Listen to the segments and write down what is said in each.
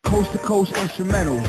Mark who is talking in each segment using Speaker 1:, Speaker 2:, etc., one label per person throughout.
Speaker 1: Coast to coast instrumental.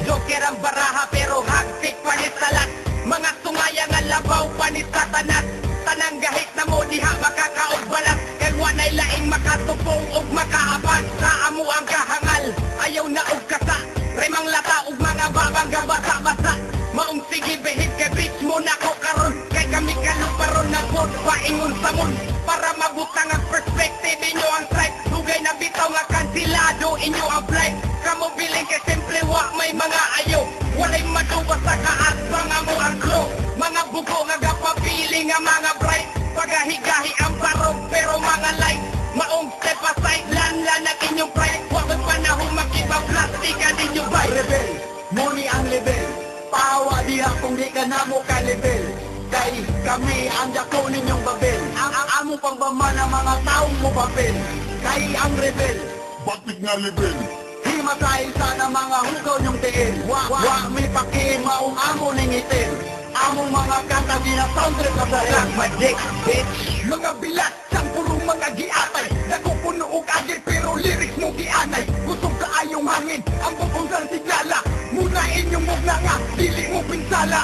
Speaker 2: Joker ang baraha pero hagtik pa ni salat. Mga sungaya nga labaw pa ni satanas. Tanang gahit na mo diha makakaog balat. Kay wanay laing makatupong ug makaapat. Sa amo ang kahangal, ayaw na og kasa. Remang lata ug mga babang gabasa-basa. Maong sige behid kay bitch mo na ko karon. Kay kami kaluparon na pod paingon sa mon. Para mabutang ang perspective inyo ang sight. Dugay na bitaw nga kansilado inyo ang flight. Kamo biling kay simple wa may mga ayaw. Walay maduwa sa kaat mga mo ang glow. Mga buko nga gapapili nga mga bright. Pagahigahi ang barog pero mga light. Maong step aside lanlan ang inyong pride. Wa may panahon makipaplastika ninyo bay.
Speaker 3: Rebel, muni ang level. Pahawa diha kung di ka na mo ka-level. Kay kami ang dako ninyong babel. Ang amo pang bamana mga taong mo papel. Kay ang rebel,
Speaker 4: Bakit nga level?
Speaker 3: himatay sana mga hugaw nyong tiil. Wa may paki maong amo ning itil. Among mga kanta di na soundtrack ka sa
Speaker 2: Black magic bitch.
Speaker 3: mga bilat sang puro mga giatay. Nakupuno og agil pero lyrics mo gianay. Kusog ka ayong hangin ang pupunsan siglala. Muna inyong mugna nga dili mo pinsala.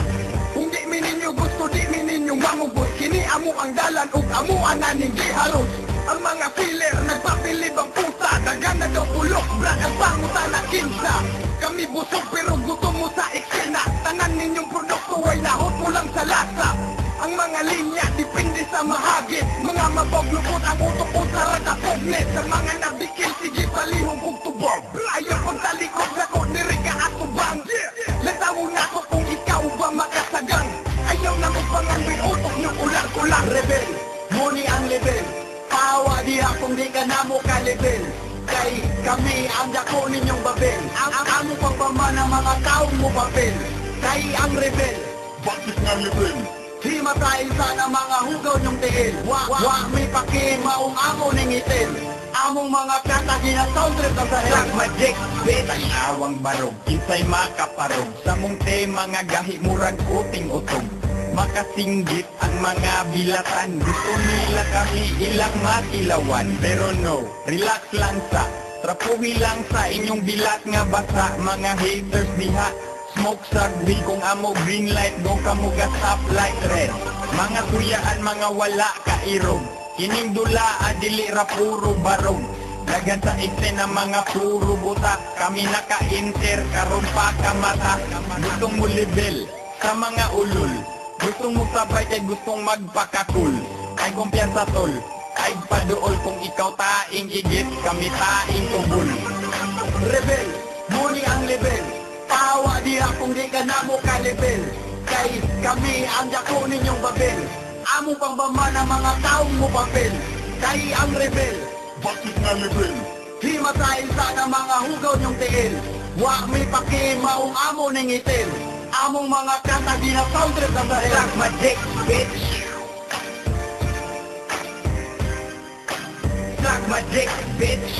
Speaker 3: Kung di mi ninyo gusto di mi ninyo mamugos. Kini amo ang dalan ug amo ananing giharos. Ang mga filler nagpapilib ang pusa. Dagan na daw ulok brad ang pangutan na kinsa. Kami busog pero gutom mo sa eksena. Tanan ninyong produkto ay lahot mo lang sa lasa. Ang mga linya depende sa mahagit. Mga maboglupot ang utok o sa rakapognet. Sa mga nabikil sige palihog ug tubog. Ayaw kong talikod na ko nirika at tubang. Latawo na ko kung ikaw ba makasagang. Ayaw na mo panganwin utok nyo kulang-kulang. Rebel, muni ang level. Pahawa diha kung di ka na mo ka-level. Kay kami ang dako ninyong babel. Ang amo pang pamana mga taong mo papel. Kay ang rebel,
Speaker 4: Bakit nga level?
Speaker 3: himatay sana mga hugaw nyong tiil. Wa may paki maong amo ning itil. Among mga kanta gina soundtrack ka sa
Speaker 2: Black
Speaker 3: hell.
Speaker 2: magic bitch. Awang barog, kinsay makaparog. Sa mong tema nga gahi murag kuting utog. Makasinggit ang mga bilatan. Gusto nila kami ilang matilawan. Pero no, relax lang sa trapuhi lang sa inyong bilat nga basa. Mga haters diha smoke sagbi kung amo green light go kamo ga stoplight red. Mga tuyaan mga wala ka irog. Kining dula adili ra puro barog. Dagan sa ikse na mga puro buta. Kami naka-enter karon pa ka mata. Gustong mo level sa mga ulol. Gustong mo sabay kay gustong magpakakul. Ay kumpiyansa tol. Ay paduol kung ikaw taing igit. Kami taing tubol.
Speaker 3: Rebel, muni ang level. Pahawa diha kung di ka na mo ka-level. Kay kami ang dako ninyong babel. Amo pang bamana mga taong mo papel. Kay ang rebel,
Speaker 4: Bakit nga level?
Speaker 3: himatay sana mga hugaw nyong tiil. Wa may paki maong amo ning itil. Among mga kanta di na soundtrack ka sa hell.
Speaker 2: Black magic bitch. Black magic bitch.